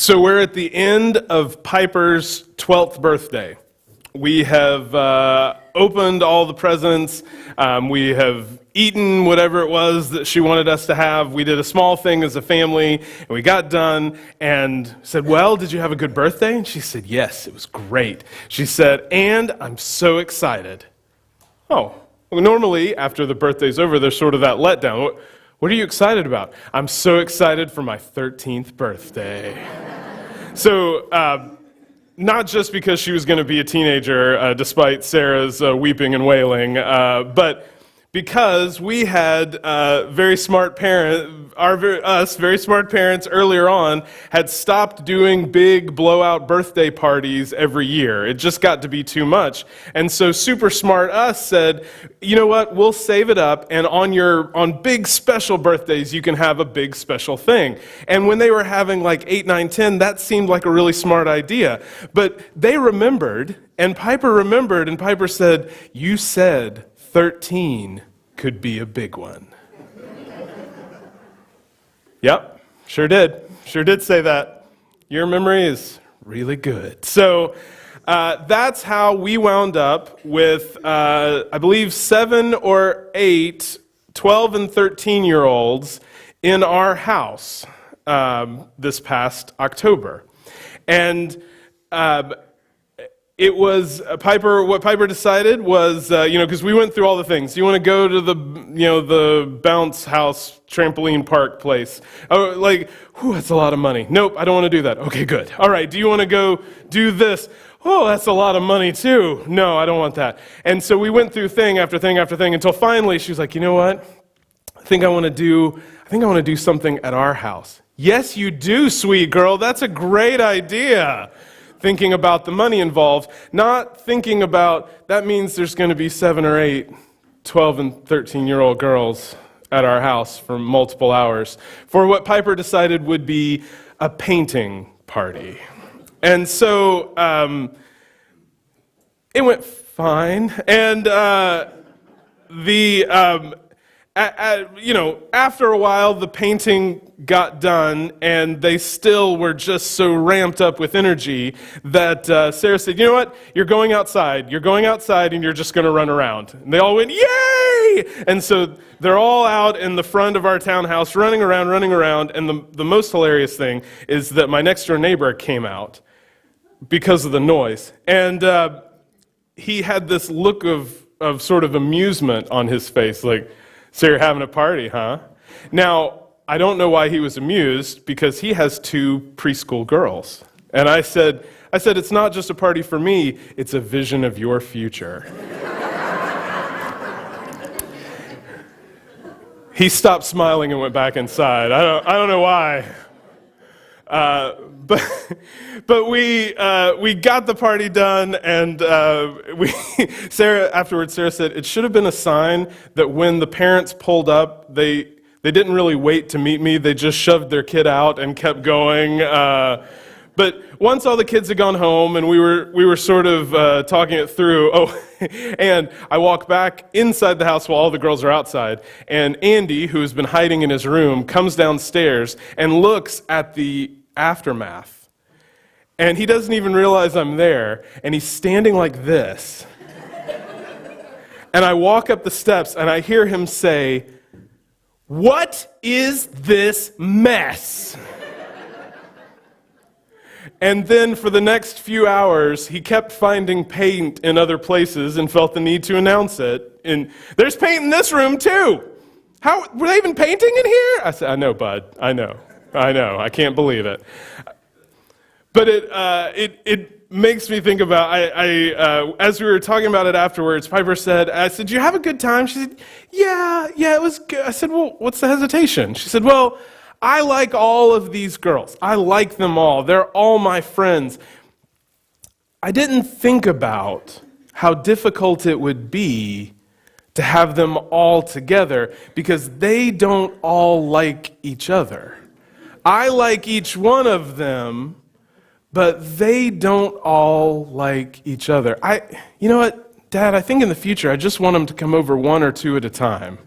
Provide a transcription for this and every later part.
So we're at the end of Piper's 12th birthday. We have opened all the presents. We have eaten whatever it was that she wanted us to have. We did a small thing as a family, and we got done and said, well, did you have a good birthday? And she said, yes, it was great. She said, and I'm so excited. Oh, well, normally after the birthday's over, there's sort of that letdown. What are you excited about? I'm so excited for my 13th birthday. So, not just because she was going to be a teenager, despite Sarah's weeping and wailing, but because we had very smart parents, very smart parents earlier on had stopped doing big blowout birthday parties every year. It just got to be too much. And so super smart us said, you know what, we'll save it up, and on big special birthdays, you can have a big special thing. And when they were having like 8, 9, 10, that seemed like a really smart idea. But they remembered, and Piper remembered, and Piper said, you said 13 could be a big one. Yep, sure did say that. Your memory is really good. So that's how we wound up with, I believe, 7 or 8 12 and 13-year-olds in our house this past October. And it was what Piper decided was, because we went through all the things. Do you want to go to the bounce house trampoline park place? Oh, that's a lot of money. Nope, I don't want to do that. Okay, good. All right, do you want to go do this? Oh, that's a lot of money too. No, I don't want that. And so we went through thing after thing after thing until finally she was like, you know what? I think I want to do something at our house. Yes, you do, sweet girl. That's a great idea. Thinking about the money involved, not thinking about, that means there's going to be 7 or 8 12 and 13-year-old girls at our house for multiple hours, for what Piper decided would be a painting party. And so it went fine, and after a while, the painting got done, and they still were just so ramped up with energy that Sarah said, you know what, you're going outside, and you're just going to run around. And they all went, yay! And so they're all out in the front of our townhouse, running around, and the most hilarious thing is that my next-door neighbor came out because of the noise, and he had this look of sort of amusement on his face, like, so you're having a party, huh? Now, I don't know why he was amused, because he has 2 preschool girls. And I said, it's not just a party for me, it's a vision of your future. He stopped smiling and went back inside. I don't know why. But we got the party done, and Sarah said it should have been a sign that when the parents pulled up, they didn't really wait to meet me. They just shoved their kid out and kept going. But once all the kids had gone home, and we were sort of talking it through. Oh, and I walk back inside the house while all the girls are outside, and Andy, who has been hiding in his room, comes downstairs and looks at the aftermath. And he doesn't even realize I'm there, and he's standing like this. And I walk up the steps, and I hear him say, "What is this mess?" And then for the next few hours, he kept finding paint in other places and felt the need to announce it. And there's paint in this room too. How were they even painting in here? I said, I know, bud. I know. I can't believe it. But it makes me think about, as we were talking about it afterwards, Piper said, I said, "Did you have a good time?" She said, yeah, it was good. I said, well, what's the hesitation? She said, well, I like all of these girls. I like them all. They're all my friends. I didn't think about how difficult it would be to have them all together because they don't all like each other. I like each one of them, but they don't all like each other. You know what, Dad, I think in the future I just want them to come over 1 or 2 at a time.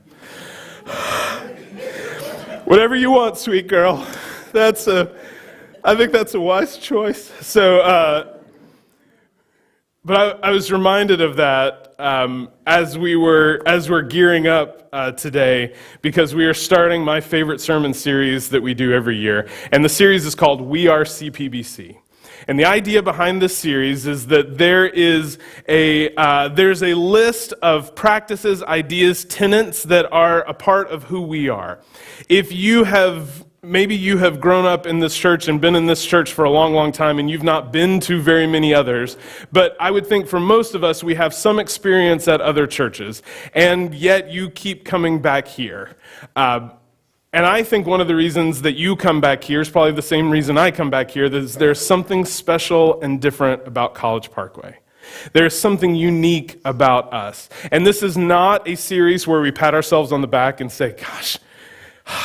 Whatever you want, sweet girl. That's I think that's a wise choice. So, but I was reminded of that as we're gearing up today, because we are starting my favorite sermon series that we do every year, and the series is called We Are CPBC. And the idea behind this series is that there's a list of practices, ideas, tenets that are a part of who we are. Maybe you have grown up in this church and been in this church for a long, long time, and you've not been to very many others. But I would think for most of us, we have some experience at other churches, and yet you keep coming back here. And I think one of the reasons that you come back here is probably the same reason I come back here. There's something special and different about College Parkway. There's something unique about us. And this is not a series where we pat ourselves on the back and say, gosh,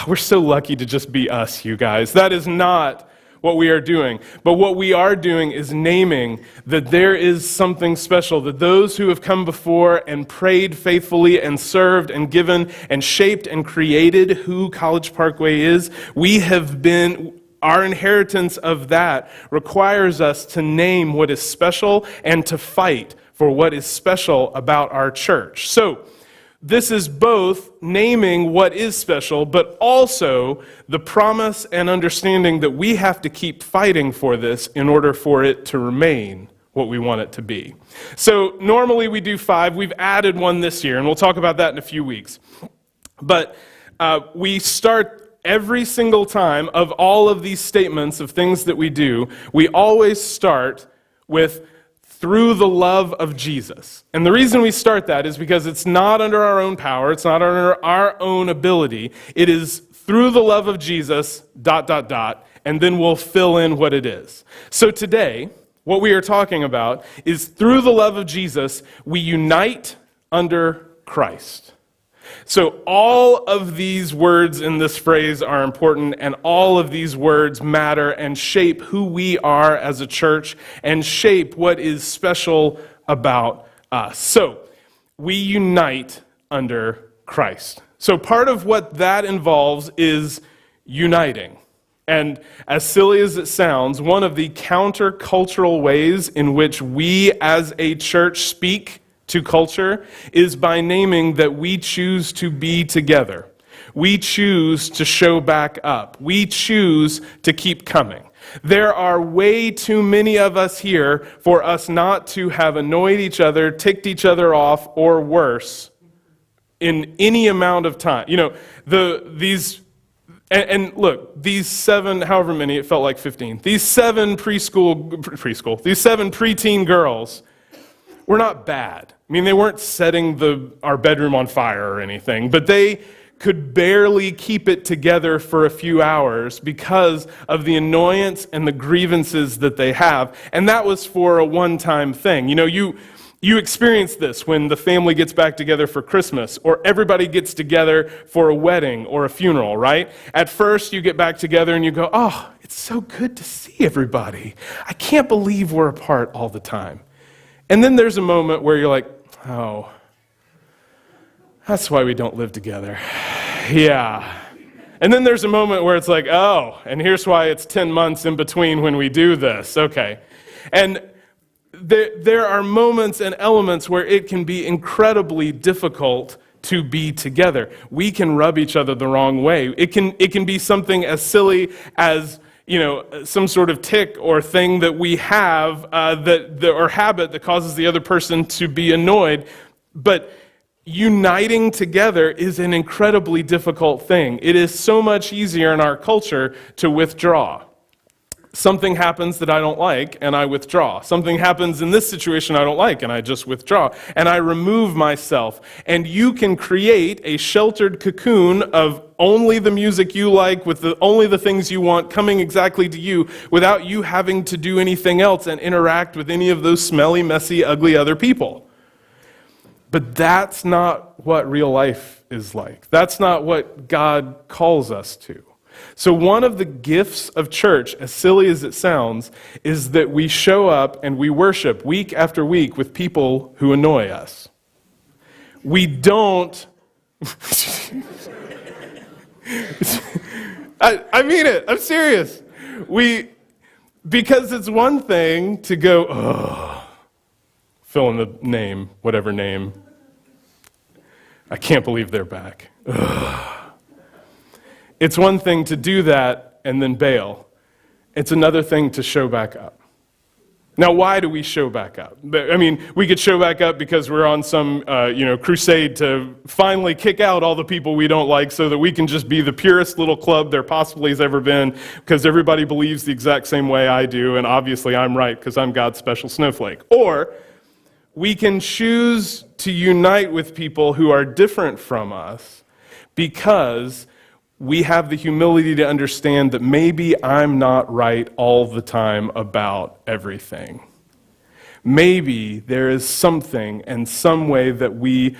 we're so lucky to just be us, you guys. That is not what we are doing. But what we are doing is naming that there is something special, that those who have come before and prayed faithfully and served and given and shaped and created who College Parkway is, our inheritance of that requires us to name what is special and to fight for what is special about our church. So, this is both naming what is special, but also the promise and understanding that we have to keep fighting for this in order for it to remain what we want it to be. So normally we do 5. We've added one this year, and we'll talk about that in a few weeks. But we start every single time of all of these statements of things that we do, we always start with through the love of Jesus. And the reason we start that is because it's not under our own power, it's not under our own ability. It is through the love of Jesus, ... and then we'll fill in what it is. So today, what we are talking about is through the love of Jesus, we unite under Christ. So all of these words in this phrase are important, and all of these words matter and shape who we are as a church and shape what is special about us. So we unite under Christ. So part of what that involves is uniting. And as silly as it sounds, one of the countercultural ways in which we as a church speak to culture is by naming that we choose to be together. We choose to show back up. We choose to keep coming. There are way too many of us here for us not to have annoyed each other, ticked each other off, or worse in any amount of time. You know, these 7, however many, it felt like 15, these 7 these 7 preteen girls were not bad. I mean, they weren't setting our bedroom on fire or anything, but they could barely keep it together for a few hours because of the annoyance and the grievances that they have. And that was for a one-time thing. You know, you experience this when the family gets back together for Christmas, or everybody gets together for a wedding or a funeral, right? At first, you get back together and you go, oh, it's so good to see everybody. I can't believe we're apart all the time. And then there's a moment where you're like, oh, that's why we don't live together. Yeah. And then there's a moment where it's like, oh, and here's why it's 10 months in between when we do this. Okay. And there are moments and elements where it can be incredibly difficult to be together. We can rub each other the wrong way. It can be something as silly as, you know, some sort of tick or thing that we have or habit that causes the other person to be annoyed. But uniting together is an incredibly difficult thing. It is so much easier in our culture to withdraw. Something happens that I don't like, and I withdraw. Something happens in this situation I don't like, and I just withdraw. And I remove myself. And you can create a sheltered cocoon of only the music you like, with only the things you want coming exactly to you, without you having to do anything else and interact with any of those smelly, messy, ugly other people. But that's not what real life is like. That's not what God calls us to. So one of the gifts of church, as silly as it sounds, is that we show up and we worship week after week with people who annoy us. We don't... I mean it. I'm serious. We Because it's one thing to go, oh, fill in the name, whatever name. I can't believe they're back. Ugh. It's one thing to do that and then bail. It's another thing to show back up. Now, why do we show back up? I mean, we could show back up because we're on some, crusade to finally kick out all the people we don't like so that we can just be the purest little club there possibly has ever been because everybody believes the exact same way I do, and obviously I'm right because I'm God's special snowflake. Or we can choose to unite with people who are different from us because we have the humility to understand that maybe I'm not right all the time about everything. Maybe there is something and some way that we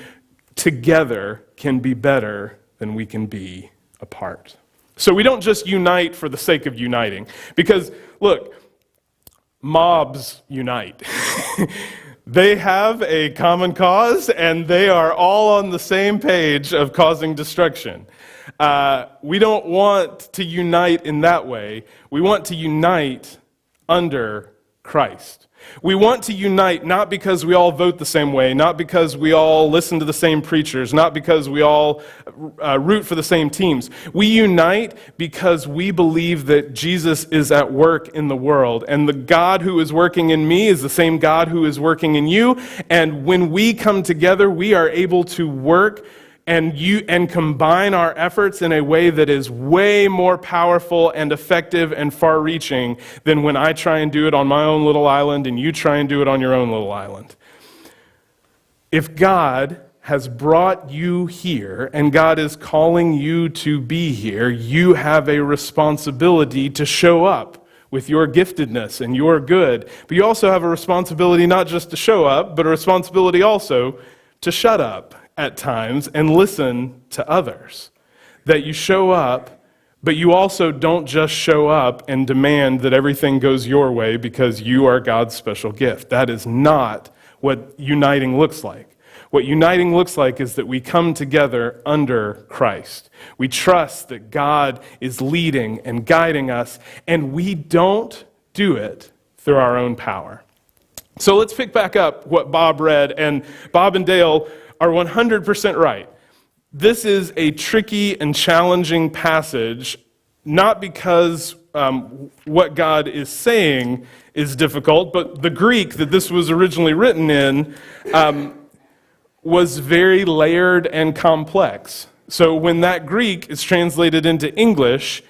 together can be better than we can be apart. So we don't just unite for the sake of uniting. Because, look, mobs unite. They have a common cause, and they are all on the same page of causing destruction. We don't want to unite in that way. We want to unite under Christ. We want to unite not because we all vote the same way, not because we all listen to the same preachers, not because we all root for the same teams. We unite because we believe that Jesus is at work in the world, and the God who is working in me is the same God who is working in you, and when we come together, we are able to work and combine our efforts in a way that is way more powerful and effective and far-reaching than when I try and do it on my own little island and you try and do it on your own little island. If God has brought you here and God is calling you to be here, you have a responsibility to show up with your giftedness and your good. But you also have a responsibility not just to show up, but a responsibility also to shut up at times and listen to others. That you show up, but you also don't just show up and demand that everything goes your way because you are God's special gift. That is not what uniting looks like. What uniting looks like is that we come together under Christ. We trust that God is leading and guiding us, and we don't do it through our own power. So let's pick back up what Bob read, and Bob and Dale are 100% right. This is a tricky and challenging passage, not because what God is saying is difficult, but the Greek that this was originally written in was very layered and complex. So when that Greek is translated into English,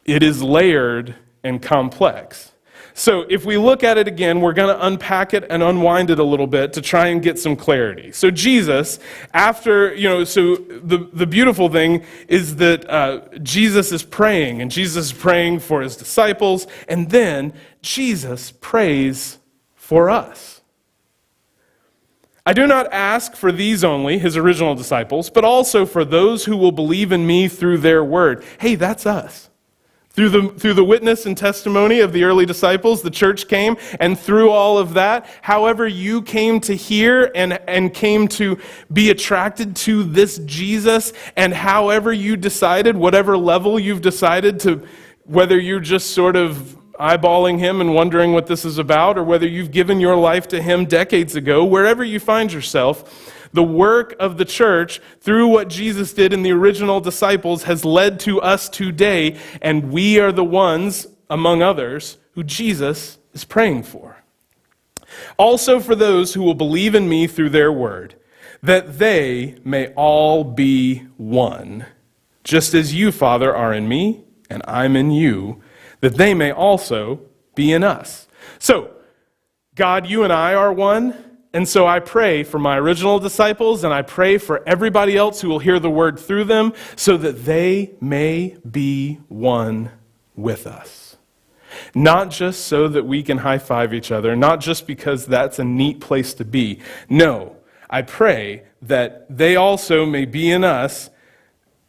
it is layered and complex. So if we look at it again, we're going to unpack it and unwind it a little bit to try and get some clarity. So Jesus, after, so the beautiful thing is that Jesus is praying, and Jesus is praying for his disciples, and then Jesus prays for us. I do not ask for these only, his original disciples, but also for those who will believe in me through their word. Hey, that's us. Through the witness and testimony of the early disciples, the church came, and through all of that, however you came to hear and came to be attracted to this Jesus, and however you decided, whatever level you've decided to, whether you're just sort of eyeballing him and wondering what this is about, or whether you've given your life to him decades ago, wherever you find yourself, the work of the church, through what Jesus did in the original disciples, has led to us today, and we are the ones, among others, who Jesus is praying for. Also for those who will believe in me through their word, that they may all be one, just as you, Father, are in me, and I'm in you, that they may also be in us. So, God, you and I are one. And so I pray for my original disciples, and I pray for everybody else who will hear the word through them, so that they may be one with us. Not just so that we can high-five each other, not just because that's a neat place to be. No, I pray that they also may be in us.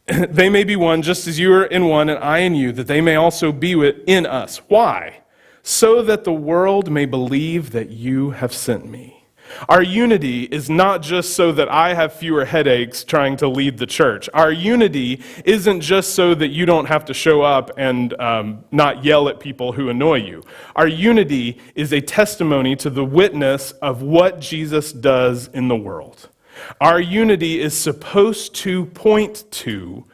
They may be one just as you are in one and I in you, that they may also be in us. Why? So that the world may believe that you have sent me. Our unity is not just so that I have fewer headaches trying to lead the church. Our unity isn't just so that you don't have to show up and not yell at people who annoy you. Our unity is a testimony to the witness of what Jesus does in the world. Our unity is supposed to point to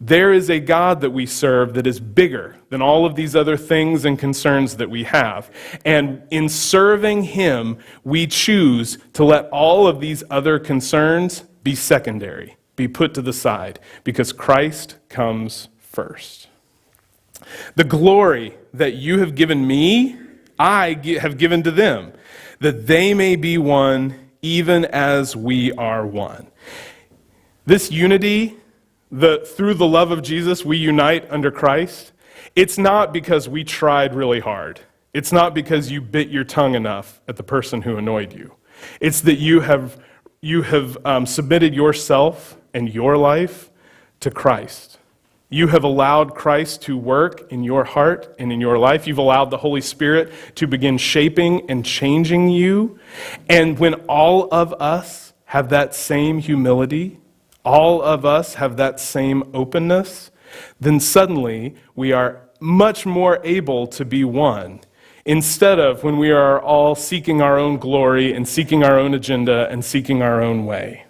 there is a God that we serve that is bigger than all of these other things and concerns that we have. And in serving Him, we choose to let all of these other concerns be secondary, be put to the side, because Christ comes first. The glory that you have given me, I have given to them, that they may be one even as we are one. This unity, through the love of Jesus, we unite under Christ. It's not because we tried really hard. It's not because you bit your tongue enough at the person who annoyed you. It's that you have submitted yourself and your life to Christ. You have allowed Christ to work in your heart and in your life. You've allowed the Holy Spirit to begin shaping and changing you. And when all of us have that same humility, all of us have that same openness, then suddenly we are much more able to be one, instead of when we are all seeking our own glory and seeking our own agenda and seeking our own way.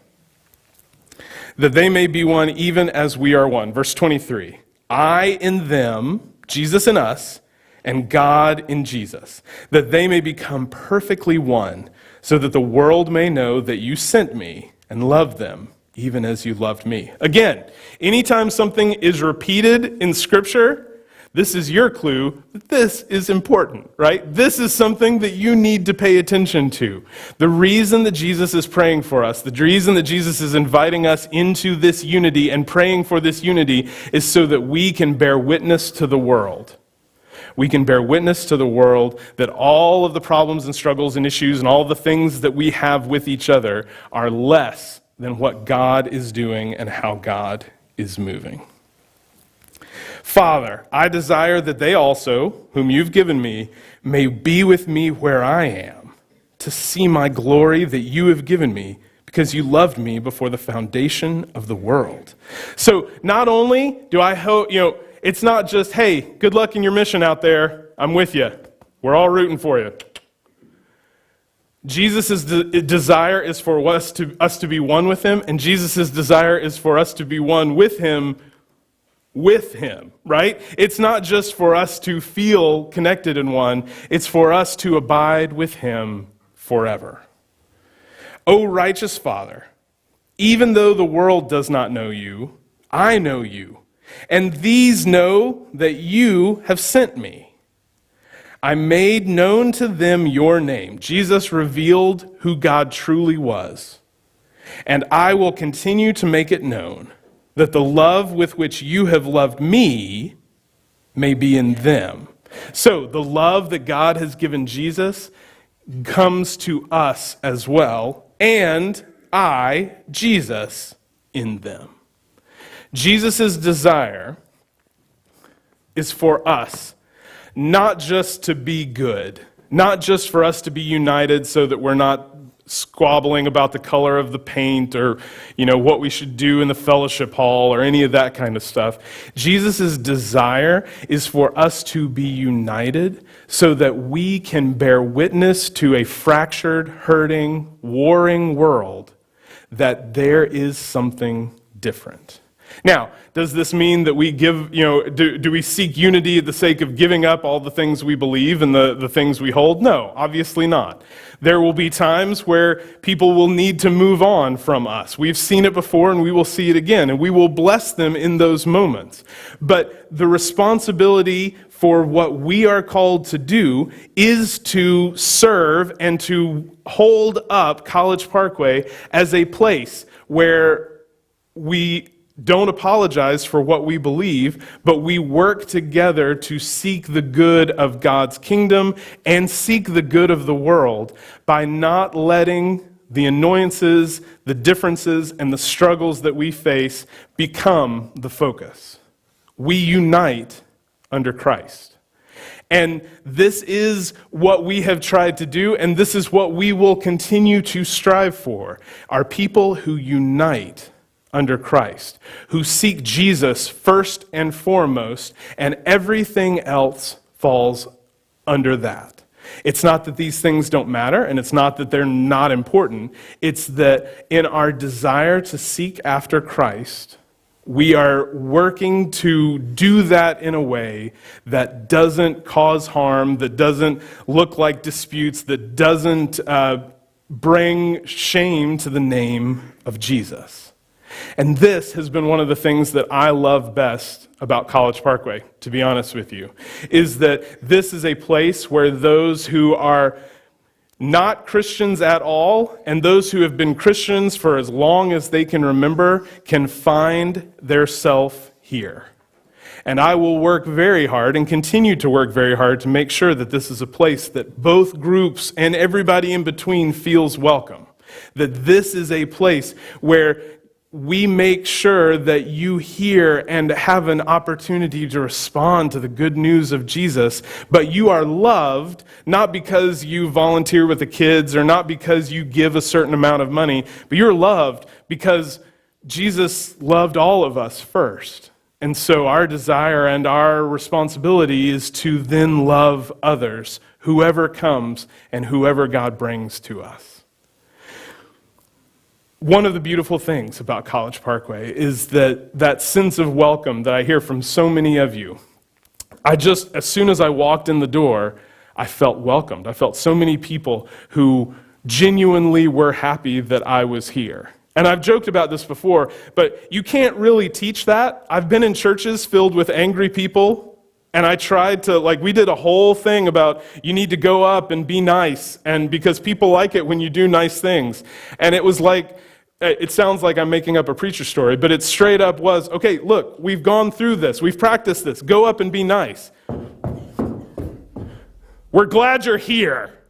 That they may be one even as we are one. Verse 23, I in them, Jesus in us, and God in Jesus, that they may become perfectly one, so that the world may know that you sent me and loved them even as you loved me. Again, anytime something is repeated in Scripture, this is your clue that this is important, right? This is something that you need to pay attention to. The reason that Jesus is praying for us, the reason that Jesus is inviting us into this unity and praying for this unity is so that we can bear witness to the world. We can bear witness to the world that all of the problems and struggles and issues and all the things that we have with each other are less than what God is doing and how God is moving. Father, I desire that they also, whom you've given me, may be with me where I am, to see my glory that you have given me, because you loved me before the foundation of the world. So not only do I hope, it's not just, hey, good luck in your mission out there. I'm with you. We're all rooting for you. Jesus' desire is for us to be one with him, and Jesus' desire is for us to be one with him, right? It's not just for us to feel connected in one, it's for us to abide with him forever. O righteous Father, even though the world does not know you, I know you, and these know that you have sent me. I made known to them your name. Jesus revealed who God truly was. And I will continue to make it known, that the love with which you have loved me may be in them. So the love that God has given Jesus comes to us as well, and I, Jesus, in them. Jesus' desire is for us not just to be good, not just for us to be united so that we're not squabbling about the color of the paint or, what we should do in the fellowship hall or any of that kind of stuff. Jesus' desire is for us to be united so that we can bear witness to a fractured, hurting, warring world that there is something different. Now, does this mean that we give, do we seek unity at the sake of giving up all the things we believe and the things we hold? No, obviously not. There will be times where people will need to move on from us. We've seen it before and we will see it again, and we will bless them in those moments. But the responsibility for what we are called to do is to serve and to hold up College Parkway as a place where we don't apologize for what we believe, but we work together to seek the good of God's kingdom and seek the good of the world by not letting the annoyances, the differences, and the struggles that we face become the focus. We unite under Christ. And this is what we have tried to do, and this is what we will continue to strive for, are people who unite under Christ, who seek Jesus first and foremost, and everything else falls under that. It's not that these things don't matter, and it's not that they're not important. It's that in our desire to seek after Christ, we are working to do that in a way that doesn't cause harm, that doesn't look like disputes, that doesn't bring shame to the name of Jesus. And this has been one of the things that I love best about College Parkway, to be honest with you, is that this is a place where those who are not Christians at all and those who have been Christians for as long as they can remember can find their self here. And I will work very hard and continue to work very hard to make sure that this is a place that both groups and everybody in between feels welcome. That this is a place where we make sure that you hear and have an opportunity to respond to the good news of Jesus, but you are loved not because you volunteer with the kids or not because you give a certain amount of money, but you're loved because Jesus loved all of us first. And so our desire and our responsibility is to then love others, whoever comes and whoever God brings to us. One of the beautiful things about College Parkway is that sense of welcome that I hear from so many of you. As soon as I walked in the door, I felt welcomed. I felt so many people who genuinely were happy that I was here. And I've joked about this before, but you can't really teach that. I've been in churches filled with angry people, and I tried to, we did a whole thing about you need to go up and be nice, and because people like it when you do nice things. And it was it sounds like I'm making up a preacher story, but it straight up was, okay, look, we've gone through this. We've practiced this. Go up and be nice. We're glad you're here.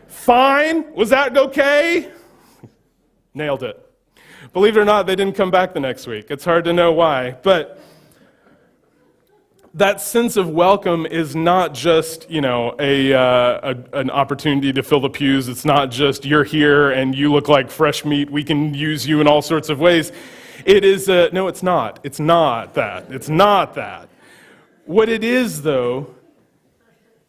Fine. Was that okay? Nailed it. Believe it or not, they didn't come back the next week. It's hard to know why, but that sense of welcome is not just, an opportunity to fill the pews. It's not just you're here and you look like fresh meat. We can use you in all sorts of ways. It is, no, it's not. It's not that. It's not that. What it is, though,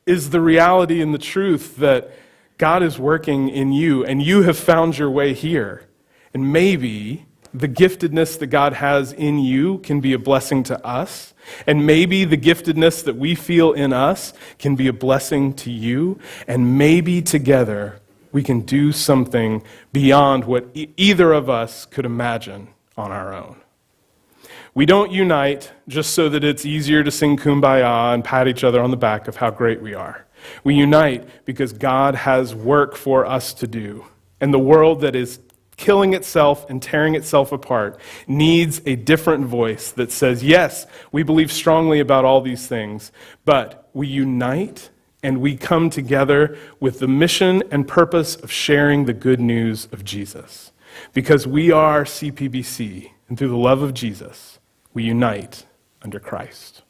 is the reality and the truth that God is working in you and you have found your way here. And maybe the giftedness that God has in you can be a blessing to us. And maybe the giftedness that we feel in us can be a blessing to you. And maybe together we can do something beyond what either of us could imagine on our own. We don't unite just so that it's easier to sing Kumbaya and pat each other on the back of how great we are. We unite because God has work for us to do. And the world that is killing itself and tearing itself apart needs a different voice that says, yes, we believe strongly about all these things, but we unite and we come together with the mission and purpose of sharing the good news of Jesus. Because we are CPBC, and through the love of Jesus, we unite under Christ.